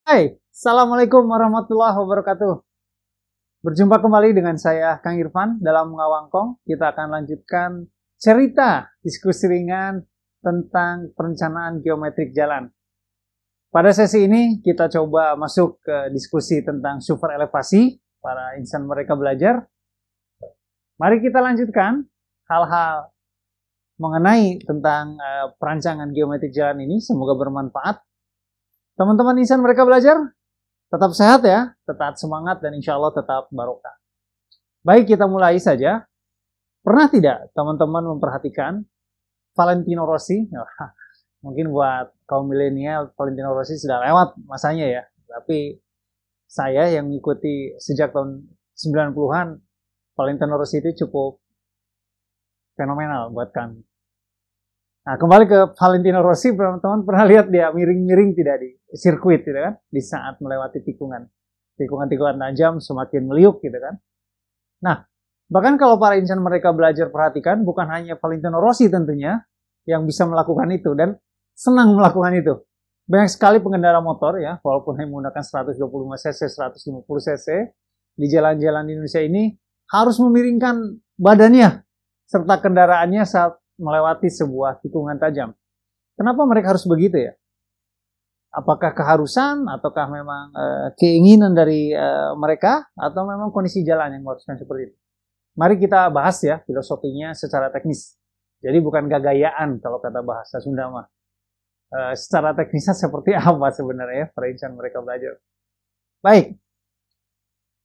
Hai, Assalamualaikum warahmatullahi wabarakatuh. Berjumpa kembali dengan saya, Kang Irfan, dalam Ngawangkong. Kita akan lanjutkan cerita diskusi ringan tentang perencanaan geometrik jalan. Pada sesi ini, kita coba masuk ke diskusi tentang super elevasi. Para insan mereka belajar. Mari kita lanjutkan hal-hal mengenai tentang perancangan geometrik jalan ini. Semoga bermanfaat. Teman-teman insan mereka belajar, tetap sehat ya, tetap semangat dan insya Allah tetap barokah. Baik, kita mulai saja. Pernah tidak teman-teman memperhatikan Valentino Rossi? Mungkin buat kaum milenial, Valentino Rossi sudah lewat masanya ya. Tapi saya yang mengikuti sejak tahun 90-an, Valentino Rossi itu cukup fenomenal buat kami. Nah, kembali ke Valentino Rossi, teman-teman pernah lihat dia miring-miring tidak di sirkuit gitu kan, di saat melewati tikungan tajam semakin meliuk gitu kan. Nah, bahkan kalau para insan mereka belajar perhatikan, bukan hanya Valentino Rossi tentunya yang bisa melakukan itu dan senang melakukan itu. Banyak sekali pengendara motor ya, walaupun hanya menggunakan 125 cc, 150 cc di jalan-jalan di Indonesia ini harus memiringkan badannya serta kendaraannya saat melewati sebuah tikungan tajam. Kenapa mereka harus begitu ya? Apakah keharusan ataukah memang keinginan dari mereka atau memang kondisi jalan yang mengharuskan seperti itu? Mari kita bahas ya filosofinya secara teknis. Jadi bukan gagayaan kalau kata bahasa Sunda mah. Secara teknisnya seperti apa sebenarnya perencanaan mereka belajar. Baik.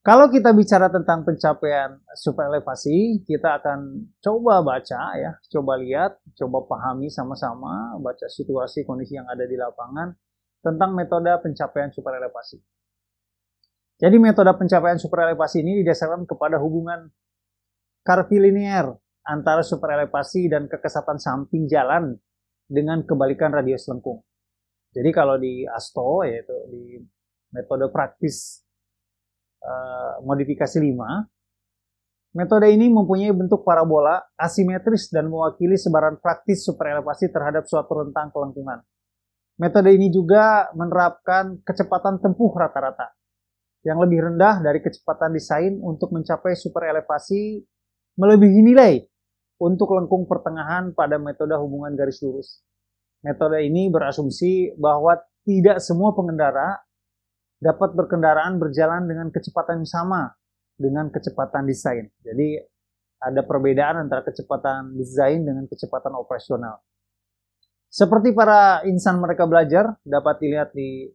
Kalau kita bicara tentang pencapaian super elevasi, kita akan coba baca ya, coba lihat, coba pahami sama-sama, baca situasi kondisi yang ada di lapangan tentang metode pencapaian super elevasi. Jadi metode pencapaian super elevasi ini didasarkan kepada hubungan karvilinear antara super elevasi dan kekesatan samping jalan dengan kebalikan radius lengkung. Jadi kalau di ASTO, yaitu di metode praktis modifikasi 5, metode ini mempunyai bentuk parabola asimetris dan mewakili sebaran praktis super elevasi terhadap suatu rentang kelengkungan. Metode ini juga menerapkan kecepatan tempuh rata-rata yang lebih rendah dari kecepatan desain untuk mencapai super elevasi melebihi nilai untuk lengkung pertengahan pada metode hubungan garis lurus. Metode ini berasumsi bahwa tidak semua pengendara dapat berkendaraan berjalan dengan kecepatan yang sama dengan kecepatan desain. Jadi ada perbedaan antara kecepatan desain dengan kecepatan operasional. Seperti para insan mereka belajar dapat dilihat di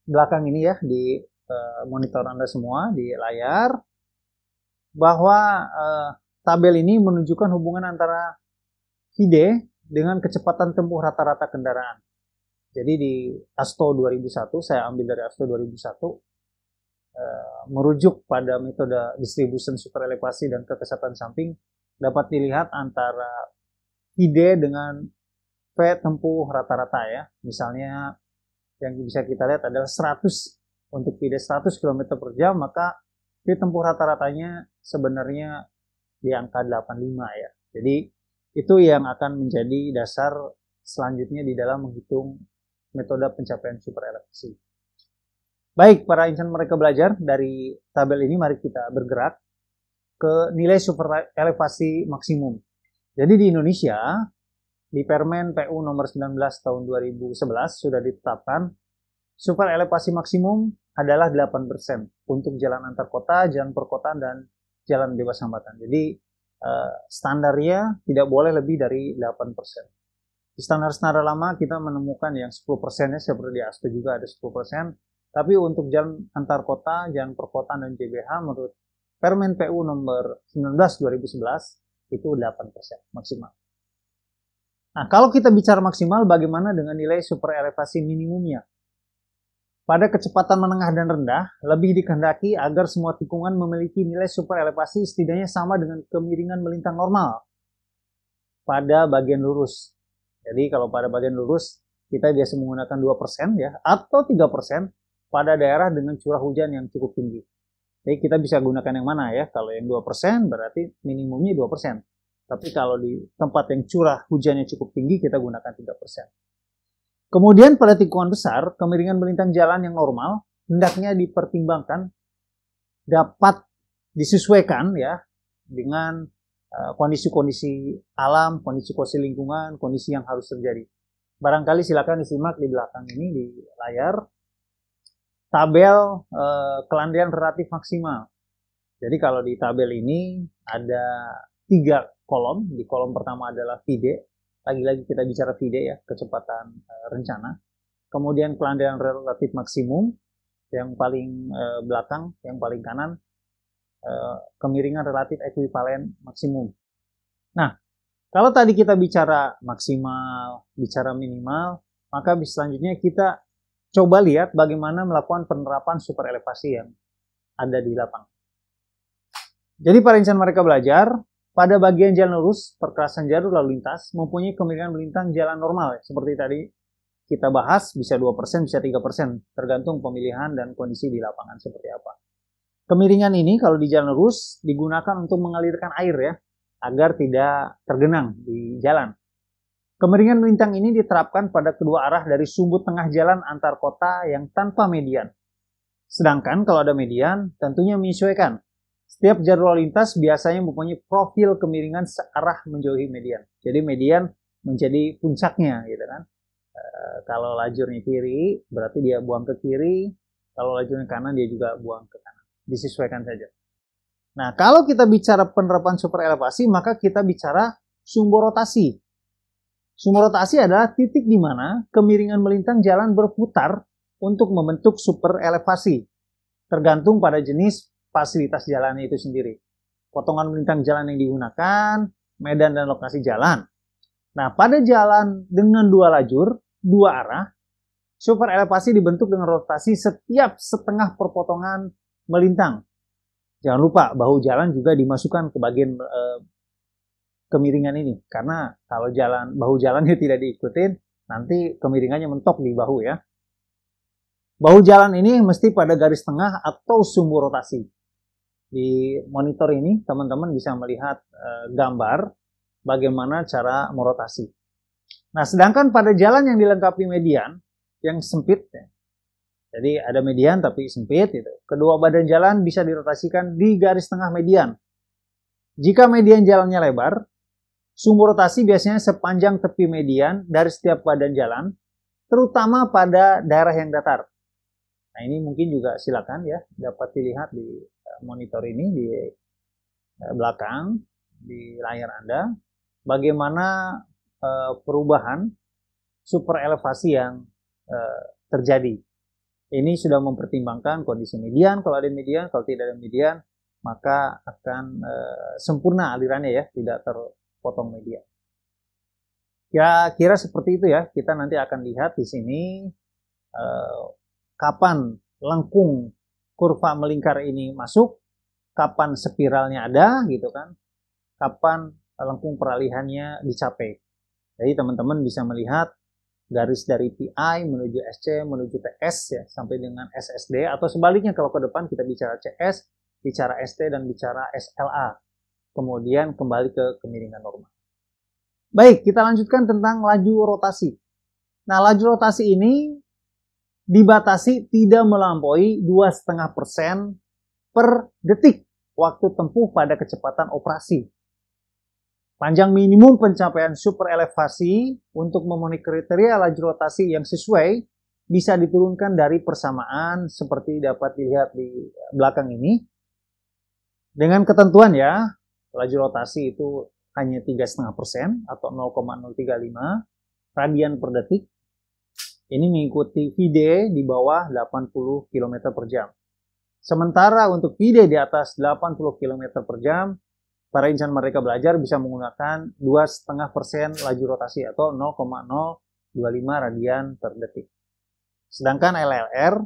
belakang ini ya, di monitor Anda semua, di layar, bahwa tabel ini menunjukkan hubungan antara VD dengan kecepatan tempuh rata-rata kendaraan. Jadi di ASTO 2001, saya ambil dari ASTO 2001, merujuk pada metode distribution super elevasi dan kekesatan samping, dapat dilihat antara VD dengan V tempuh rata-rata ya. Misalnya yang bisa kita lihat adalah 100, untuk VD 100 km per jam, maka V tempuh rata-ratanya sebenarnya di angka 85 ya. Jadi itu yang akan menjadi dasar selanjutnya di dalam menghitung metode pencapaian super elevasi. Baik, para insan mereka belajar, dari tabel ini mari kita bergerak ke nilai super elevasi maksimum. Jadi di Indonesia, di Permen PU nomor 19 tahun 2011 sudah ditetapkan super elevasi maksimum adalah 8% untuk jalan antar kota, jalan perkotaan, dan jalan bebas hambatan. Jadi standarnya tidak boleh lebih dari 8%. Di standar-standar lama kita menemukan yang 10% ya, seperti di ASTO juga ada 10%. Tapi untuk jalan antar kota, jalan perkotaan, dan JBH menurut Permen PU nomor 19 2011 itu 8% maksimal. Nah, kalau kita bicara maksimal, bagaimana dengan nilai super elevasi minimumnya? Pada kecepatan menengah dan rendah, lebih dikehendaki agar semua tikungan memiliki nilai super elevasi setidaknya sama dengan kemiringan melintang normal pada bagian lurus. Jadi kalau pada bagian lurus, kita biasa menggunakan 2% ya, atau 3% pada daerah dengan curah hujan yang cukup tinggi. Jadi kita bisa gunakan yang mana ya? Kalau yang 2% berarti minimumnya 2%. Tapi kalau di tempat yang curah hujannya cukup tinggi, kita gunakan 3%. Kemudian pada tikungan besar, kemiringan melintang jalan yang normal hendaknya dipertimbangkan dapat disesuaikan ya dengan kondisi-kondisi alam, kondisi-kondisi lingkungan, kondisi yang harus terjadi. Barangkali silakan disimak di belakang ini di layar tabel kelandaian relatif maksimal. Jadi kalau di tabel ini ada 3 kolom. Di kolom pertama adalah VD. Lagi-lagi kita bicara VD ya, kecepatan rencana. Kemudian kelandaian relatif maksimum, yang paling belakang, yang paling kanan, kemiringan relatif ekuivalen maksimum. Nah, kalau tadi kita bicara maksimal, bicara minimal, maka selanjutnya kita coba lihat bagaimana melakukan penerapan super elevasi yang ada di lapangan. Jadi para insan mereka belajar, pada bagian jalan lurus, perkerasan jalur lalu lintas mempunyai kemiringan melintang jalan normal. Seperti tadi kita bahas, bisa 2%, bisa 3%, tergantung pemilihan dan kondisi di lapangan seperti apa. Kemiringan ini kalau di jalan lurus digunakan untuk mengalirkan air ya, agar tidak tergenang di jalan. Kemiringan melintang ini diterapkan pada kedua arah dari sumbu tengah jalan antar kota yang tanpa median. Sedangkan kalau ada median, tentunya menyesuaikan. Setiap jalur lalu lintas biasanya mempunyai profil kemiringan searah menjauhi median. Jadi median menjadi puncaknya, gitu kan. Kalau lajurnya kiri, berarti dia buang ke kiri. Kalau lajurnya kanan, dia juga buang ke kanan. Disesuaikan saja. Nah, kalau kita bicara penerapan super elevasi, maka kita bicara sumbu rotasi. Sumbu rotasi adalah titik di mana kemiringan melintang jalan berputar untuk membentuk super elevasi. Tergantung pada jenis fasilitas jalan itu sendiri. Potongan melintang jalan yang digunakan, medan dan lokasi jalan. Nah, pada jalan dengan 2 lajur, 2 arah, super elevasi dibentuk dengan rotasi setiap setengah perpotongan melintang. Jangan lupa bahu jalan juga dimasukkan ke bagian kemiringan ini. Karena kalau bahu jalannya tidak diikutin, nanti kemiringannya mentok di bahu ya. Bahu jalan ini mesti pada garis tengah atau sumbu rotasi. Di monitor ini teman-teman bisa melihat gambar bagaimana cara merotasi. Nah, sedangkan pada jalan yang dilengkapi median yang sempit, ya, jadi ada median tapi sempit, gitu. Kedua badan jalan bisa dirotasikan di garis tengah median. Jika median jalannya lebar, sumbu rotasi biasanya sepanjang tepi median dari setiap badan jalan, terutama pada daerah yang datar. Nah, ini mungkin juga silakan ya dapat dilihat di monitor ini di belakang di layar Anda bagaimana perubahan super elevasi yang terjadi. Ini sudah mempertimbangkan kondisi median, kalau ada median, kalau tidak ada median maka akan sempurna alirannya ya, tidak terpotong median. Kira-kira seperti itu ya. Kita nanti akan lihat di sini kapan lengkung kurva melingkar ini masuk, kapan spiralnya ada, gitu kan, kapan lengkung peralihannya dicapai. Jadi teman-teman bisa melihat garis dari PI menuju SC, menuju TS ya, sampai dengan SSD, atau sebaliknya kalau ke depan kita bicara CS, bicara ST, dan bicara SLA. Kemudian kembali ke kemiringan normal. Baik, kita lanjutkan tentang laju rotasi. Nah, laju rotasi ini dibatasi tidak melampaui 2,5% per detik waktu tempuh pada kecepatan operasi. Panjang minimum pencapaian super elevasi untuk memenuhi kriteria laju rotasi yang sesuai bisa diturunkan dari persamaan seperti dapat dilihat di belakang ini. Dengan ketentuan ya, laju rotasi itu hanya 3,5% atau 0,035 radian per detik. Ini mengikuti VD di bawah 80 km per jam. Sementara untuk VD di atas 80 km per jam, para insan mereka belajar bisa menggunakan 2,5% laju rotasi atau 0,025 radian per detik. Sedangkan LLR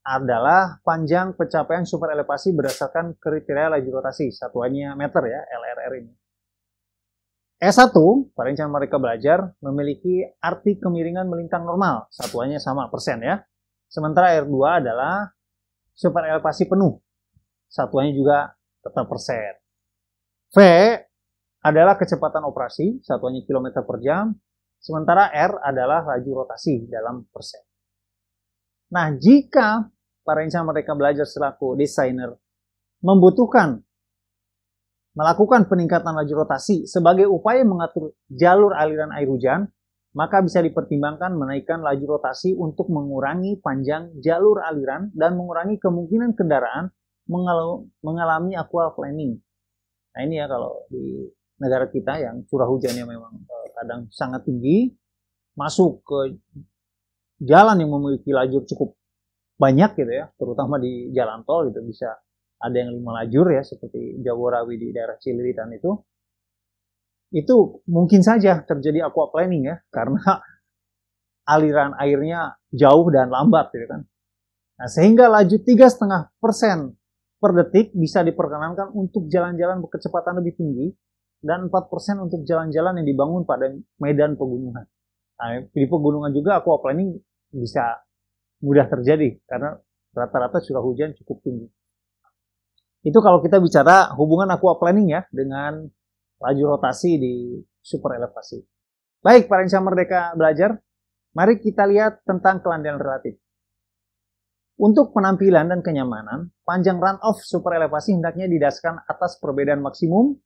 adalah panjang pencapaian super elevasi berdasarkan kriteria laju rotasi. Satuannya meter ya, LRR ini. S1, para insan mereka belajar, memiliki arti kemiringan melintang normal. Satuannya sama, persen ya. Sementara R2 adalah super elevasi penuh. Satuannya juga tetap persen. V adalah kecepatan operasi, satuannya kilometer per jam. Sementara R adalah laju rotasi dalam persen. Nah, jika para insan Merdeka Belajar selaku desainer membutuhkan melakukan peningkatan laju rotasi sebagai upaya mengatur jalur aliran air hujan, maka bisa dipertimbangkan menaikkan laju rotasi untuk mengurangi panjang jalur aliran dan mengurangi kemungkinan kendaraan mengalami aquaplaning. Nah ini ya kalau di negara kita yang curah hujannya memang kadang sangat tinggi, masuk ke jalan yang memiliki lajur cukup banyak gitu ya, terutama di jalan tol gitu, bisa ada yang 5 lajur ya, seperti Jagorawi di daerah Cililitan itu mungkin saja terjadi aquaplaning ya, karena aliran airnya jauh dan lambat gitu kan. Nah, sehingga laju 3,5% per detik bisa diperkenankan untuk jalan-jalan berkecepatan lebih tinggi dan 4% untuk jalan-jalan yang dibangun pada medan pegunungan. Nah, di pegunungan juga aquaplaning bisa mudah terjadi karena rata-rata curah hujan cukup tinggi. Itu kalau kita bicara hubungan aquaplaning ya dengan laju rotasi di super elevasi. Baik, para insan Merdeka Belajar, mari kita lihat tentang kelandaian relatif. Untuk penampilan dan kenyamanan, panjang run-off super elevasi hendaknya didasarkan atas perbedaan maksimum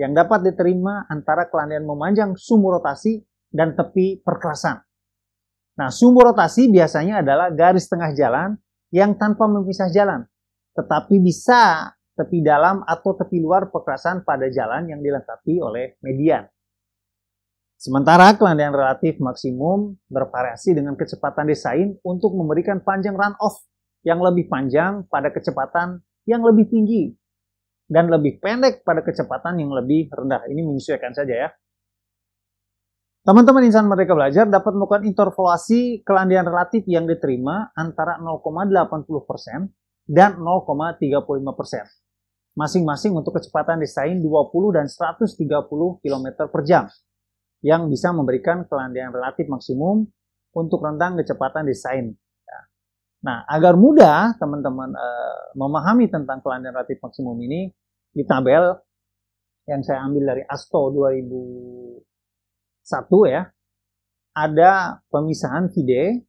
yang dapat diterima antara kelandaian memanjang sumbu rotasi dan tepi perkerasan. Nah, sumbu rotasi biasanya adalah garis tengah jalan yang tanpa memisah jalan, tetapi bisa tepi dalam atau tepi luar perkerasan pada jalan yang dilengkapi oleh median. Sementara kelandaian relatif maksimum bervariasi dengan kecepatan desain untuk memberikan panjang run-off yang lebih panjang pada kecepatan yang lebih tinggi dan lebih pendek pada kecepatan yang lebih rendah. Ini menyesuaikan saja ya. Teman-teman insan Merdeka Belajar dapat melakukan interpolasi kelandaian relatif yang diterima antara 0,80% dan 0,35%. Masing-masing untuk kecepatan desain 20 dan 130 km per jam yang bisa memberikan kelandaian relatif maksimum untuk rentang kecepatan desain. Nah, agar mudah teman-teman memahami tentang kelandaian relatif maksimum ini, di tabel yang saya ambil dari ASTO 2001 ya, ada pemisahan VD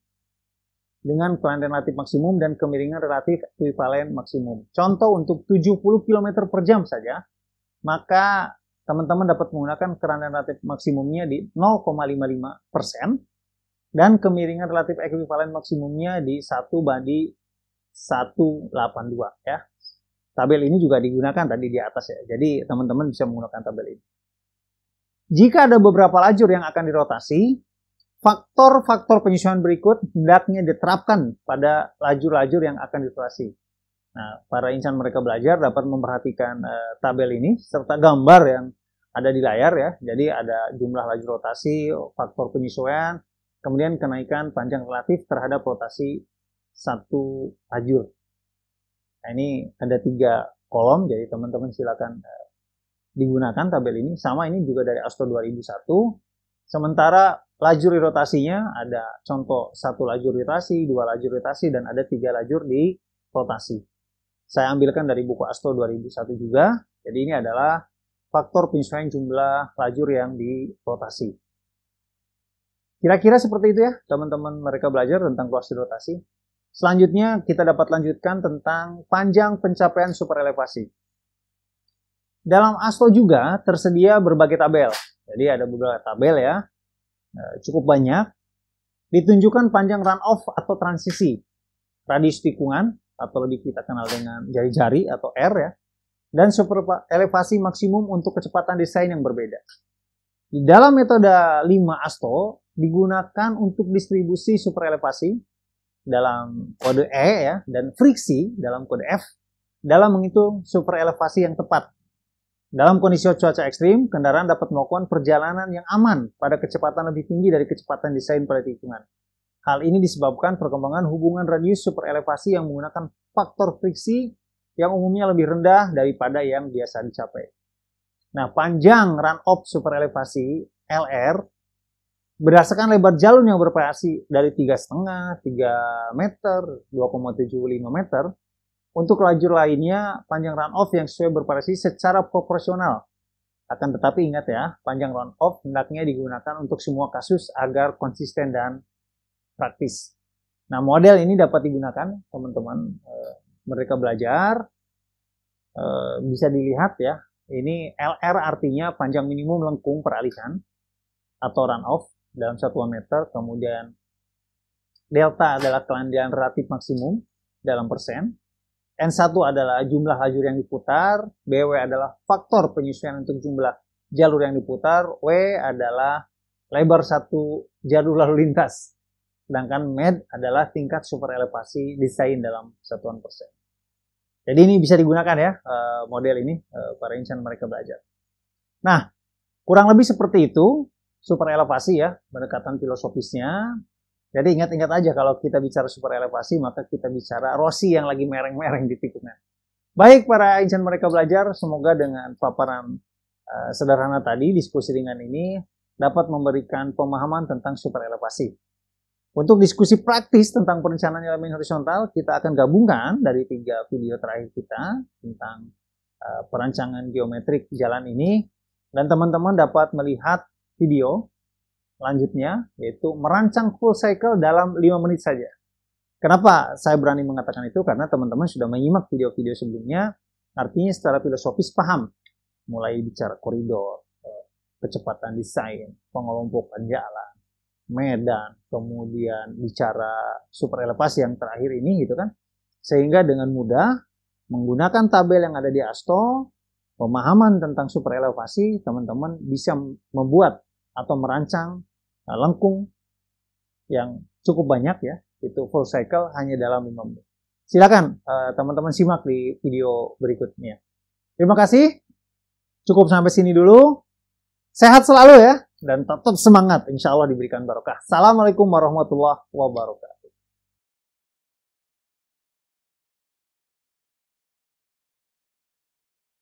dengan kelandaian relatif maksimum dan kemiringan relatif ekuivalen maksimum. Contoh untuk 70 km per jam saja, maka teman-teman dapat menggunakan kelandaian relatif maksimumnya di 0,55% dan kemiringan relatif ekuivalen maksimumnya di 1:182 ya. Tabel ini juga digunakan tadi di atas ya, jadi teman-teman bisa menggunakan tabel ini. Jika ada beberapa lajur yang akan dirotasi, faktor-faktor penyesuaian berikut hendaknya diterapkan pada lajur-lajur yang akan dirotasi. Nah, para insan Merdeka Belajar dapat memperhatikan tabel ini serta gambar yang ada di layar ya. Jadi ada jumlah lajur rotasi, faktor penyesuaian, kemudian kenaikan panjang relatif terhadap rotasi satu lajur. Nah, ini ada 3 kolom, jadi teman-teman silakan digunakan tabel ini. Sama ini juga dari ASTO 2001. Sementara lajur rotasinya ada contoh 1 lajur rotasi, 2 lajur rotasi, dan ada 3 lajur di rotasi. Saya ambilkan dari buku ASTO 2001 juga. Jadi ini adalah faktor penyesuaian jumlah lajur yang dirotasi. Kira-kira seperti itu ya teman-teman Merdeka Belajar tentang ruas rotasi. Selanjutnya kita dapat lanjutkan tentang panjang pencapaian super elevasi. Dalam ASTO juga tersedia berbagai tabel. Jadi ada beberapa tabel ya, cukup banyak. Ditunjukkan panjang run-off atau transisi, radius tikungan atau lebih kita kenal dengan jari-jari atau R ya, dan super elevasi maksimum untuk kecepatan desain yang berbeda. Di dalam metode 5 ASTO digunakan untuk distribusi super elevasi dalam kode E ya, dan friksi dalam kode F dalam menghitung super elevasi yang tepat. Dalam kondisi cuaca ekstrim, kendaraan dapat melakukan perjalanan yang aman pada kecepatan lebih tinggi dari kecepatan desain pada tikungan. Hal ini disebabkan perkembangan hubungan radius super elevasi yang menggunakan faktor friksi yang umumnya lebih rendah daripada yang biasa dicapai. Nah, panjang run-off super elevasi LR berdasarkan lebar jalur yang bervariasi dari 3,5, 3 meter, 2,75 meter. Untuk lajur lainnya, panjang run-off yang sesuai bervariasi secara proporsional Akan tetapi ingat ya, panjang round off hendaknya digunakan untuk semua kasus agar konsisten dan praktis. Nah, model ini dapat digunakan teman-teman mereka belajar. Bisa dilihat ya, ini LR artinya panjang minimum lengkung peralihan atau run off dalam satuan meter. Kemudian delta adalah kelandian relatif maksimum dalam persen. N1 adalah jumlah lajur yang diputar, BW adalah faktor penyesuaian untuk jumlah jalur yang diputar, W adalah lebar satu jalur lalu lintas, sedangkan MED adalah tingkat super elevasi desain dalam satuan persen. Jadi ini bisa digunakan ya, model ini para insan mereka belajar. Nah, kurang lebih seperti itu, super elevasi ya, pendekatan filosofisnya. Jadi ingat-ingat aja kalau kita bicara super elevasi, maka kita bicara Rossi yang lagi mereng-mereng di tikungan. Baik para insan mereka belajar, semoga dengan paparan sederhana tadi, diskusi ringan ini dapat memberikan pemahaman tentang super elevasi. Untuk diskusi praktis tentang perencanaan elemen horizontal, kita akan gabungkan dari 3 video terakhir kita tentang perancangan geometrik jalan ini. Dan teman-teman dapat melihat video lanjutnya, yaitu merancang full cycle dalam 5 menit saja. Kenapa saya berani mengatakan itu? Karena teman-teman sudah menyimak video-video sebelumnya, artinya secara filosofis paham. Mulai bicara koridor, kecepatan desain, pengelompokan jalan, medan, kemudian bicara super elevasi yang terakhir ini gitu kan. Sehingga dengan mudah menggunakan tabel yang ada di ASTO, pemahaman tentang super elevasi, teman-teman bisa membuat atau merancang lengkung yang cukup banyak ya, itu full cycle hanya dalam 5 menit. Silakan teman-teman simak di video berikutnya. Terima kasih. Cukup sampai sini dulu. Sehat selalu ya, dan tetap semangat. Insya Allah diberikan barokah. Assalamualaikum warahmatullahi wabarakatuh.